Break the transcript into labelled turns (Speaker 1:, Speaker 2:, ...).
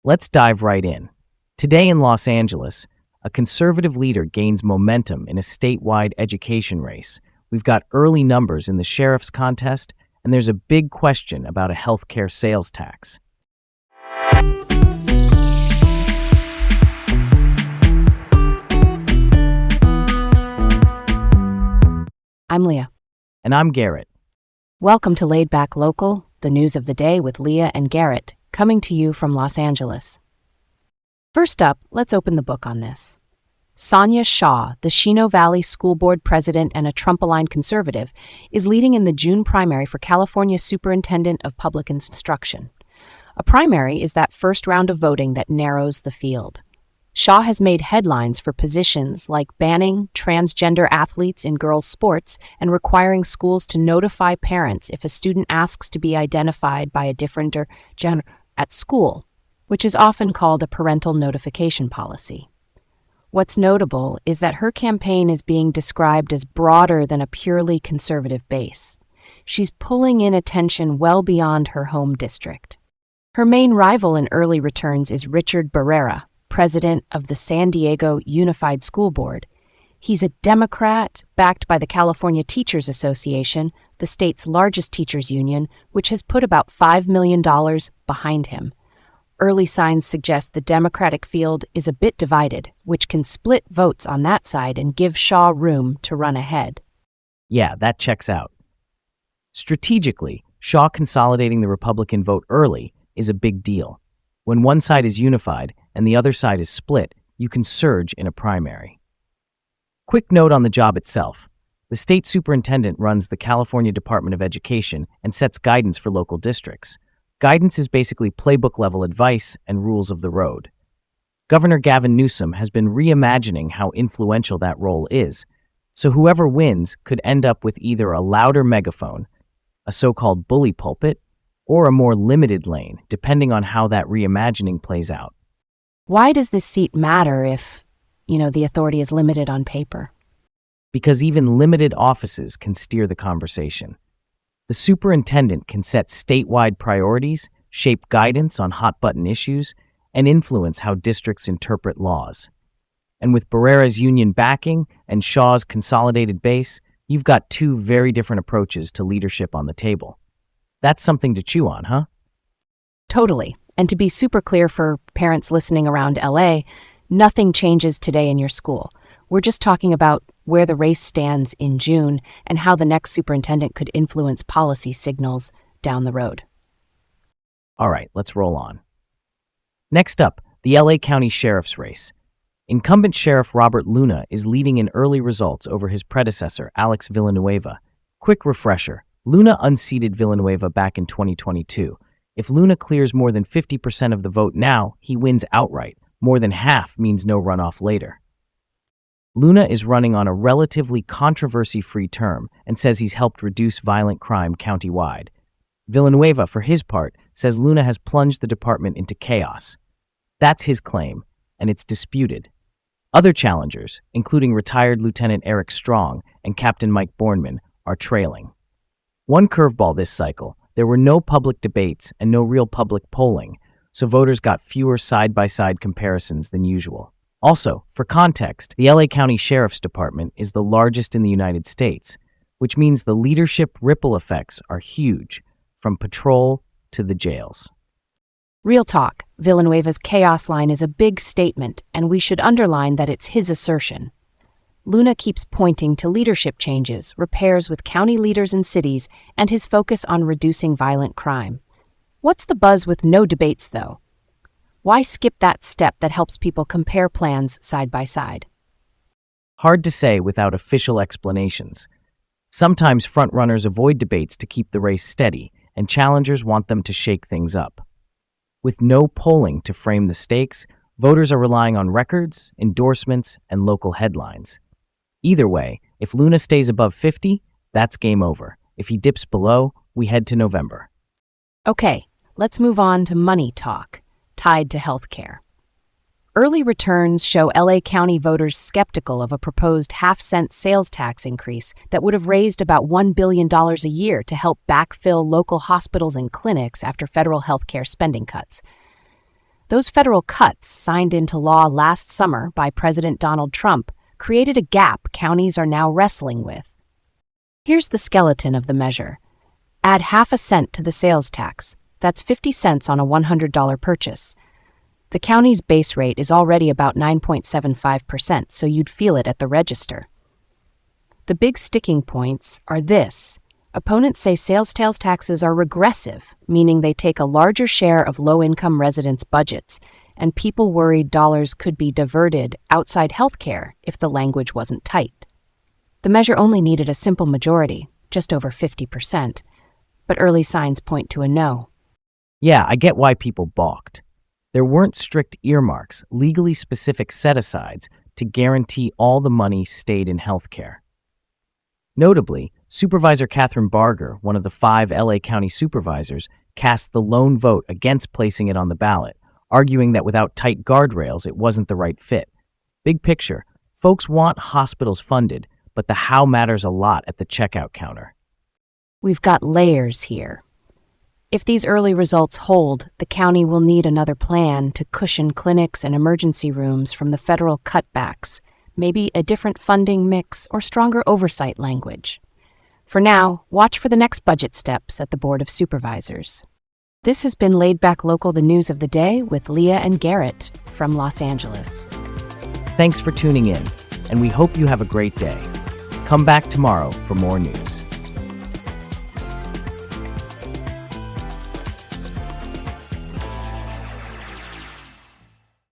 Speaker 1: Let's dive right in. Today in Los Angeles, a conservative leader gains momentum in a statewide education race. We've got early numbers in the sheriff's contest, and there's a big question about a healthcare sales tax.
Speaker 2: I'm Leah.
Speaker 1: And I'm Garrett.
Speaker 2: Welcome to Laid Back Local, the news of the day with Leah and Garrett, coming to you from Los Angeles. First up, let's open the book on this. Sonia Shaw, the Chino Valley School Board president and a Trump-aligned conservative, is leading in the June primary for California Superintendent of Public Instruction. A primary is that first round of voting that narrows the field. Shaw has made headlines for positions like banning transgender athletes in girls' sports and requiring schools to notify parents if a student asks to be identified by a different gender at school, which is often called a parental notification policy. What's notable is that her campaign is being described as broader than a purely conservative base. She's pulling in attention well beyond her home district. Her main rival in early returns is Richard Barrera, president of the San Diego Unified School Board. He's a Democrat backed by the California Teachers Association, the state's largest teachers union, which has put about $5 million behind him. Early signs suggest the Democratic field is a bit divided, which can split votes on that side and give Shaw room to run ahead.
Speaker 1: Yeah, that checks out. Strategically, Shaw consolidating the Republican vote early is a big deal. When one side is unified and the other side is split, you can surge in a primary. Quick note on the job itself. The state superintendent runs the California Department of Education and sets guidance for local districts. Guidance is basically playbook-level advice and rules of the road. Governor Gavin Newsom has been reimagining how influential that role is, so whoever wins could end up with either a louder megaphone, a so-called bully pulpit, or a more limited lane, depending on how that reimagining plays out.
Speaker 2: Why does this seat matter if, the authority is limited on paper?
Speaker 1: Because even limited offices can steer the conversation. The superintendent can set statewide priorities, shape guidance on hot-button issues, and influence how districts interpret laws. And with Barrera's union backing and Shaw's consolidated base, you've got two very different approaches to leadership on the table. That's something to chew on, huh?
Speaker 2: Totally. And to be super clear for parents listening around LA, nothing changes today in your school. We're just talking about where the race stands in June and how the next superintendent could influence policy signals down the road.
Speaker 1: All right, let's roll on. Next up, the LA County Sheriff's race. Incumbent Sheriff Robert Luna is leading in early results over his predecessor, Alex Villanueva. Quick refresher. Luna unseated Villanueva back in 2022. If Luna clears more than 50% of the vote now, he wins outright. More than half means no runoff later. Luna is running on a relatively controversy-free term and says he's helped reduce violent crime countywide. Villanueva, for his part, says Luna has plunged the department into chaos. That's his claim, and it's disputed. Other challengers, including retired Lieutenant Eric Strong and Captain Mike Bornman, are trailing. One curveball this cycle, there were no public debates and no real public polling, so voters got fewer side-by-side comparisons than usual. Also, for context, the LA County Sheriff's Department is the largest in the United States, which means the leadership ripple effects are huge, from patrol to the jails.
Speaker 2: Real talk, Villanueva's chaos line is a big statement, and we should underline that it's his assertion. Luna keeps pointing to leadership changes, repairs with county leaders and cities, and his focus on reducing violent crime. What's the buzz with no debates, though? Why skip that step that helps people compare plans side by side?
Speaker 1: Hard to say without official explanations. Sometimes frontrunners avoid debates to keep the race steady, and challengers want them to shake things up. With no polling to frame the stakes, voters are relying on records, endorsements, and local headlines. Either way, if Luna stays above 50, that's game over. If he dips below, we head to November.
Speaker 2: Okay, let's move on to money talk, tied to healthcare. Early returns show LA County voters skeptical of a proposed half-cent sales tax increase that would have raised about $1 billion a year to help backfill local hospitals and clinics after federal healthcare spending cuts. Those federal cuts, signed into law last summer by President Donald Trump, created a gap counties are now wrestling with. Here's the skeleton of the measure. Add half a cent to the sales tax. That's 50 cents on a $100 purchase. The county's base rate is already about 9.75%, so you'd feel it at the register. The big sticking points are this. Opponents say sales taxes are regressive, meaning they take a larger share of low-income residents' budgets, and people worried dollars could be diverted outside healthcare if the language wasn't tight. The measure only needed a simple majority, just over 50%, but early signs point to a no.
Speaker 1: Yeah, I get why people balked. There weren't strict earmarks, legally specific set-asides to guarantee all the money stayed in healthcare. Notably, Supervisor Catherine Barger, one of the 5 LA County supervisors, cast the lone vote against placing it on the ballot, arguing that without tight guardrails, it wasn't the right fit. Big picture, folks want hospitals funded, but the how matters a lot at the checkout counter.
Speaker 2: We've got layers here. If these early results hold, the county will need another plan to cushion clinics and emergency rooms from the federal cutbacks, maybe a different funding mix or stronger oversight language. For now, watch for the next budget steps at the Board of Supervisors. This has been Laid Back Local, the news of the day with Leah and Garrett from Los Angeles.
Speaker 1: Thanks for tuning in, and we hope you have a great day. Come back tomorrow for more news.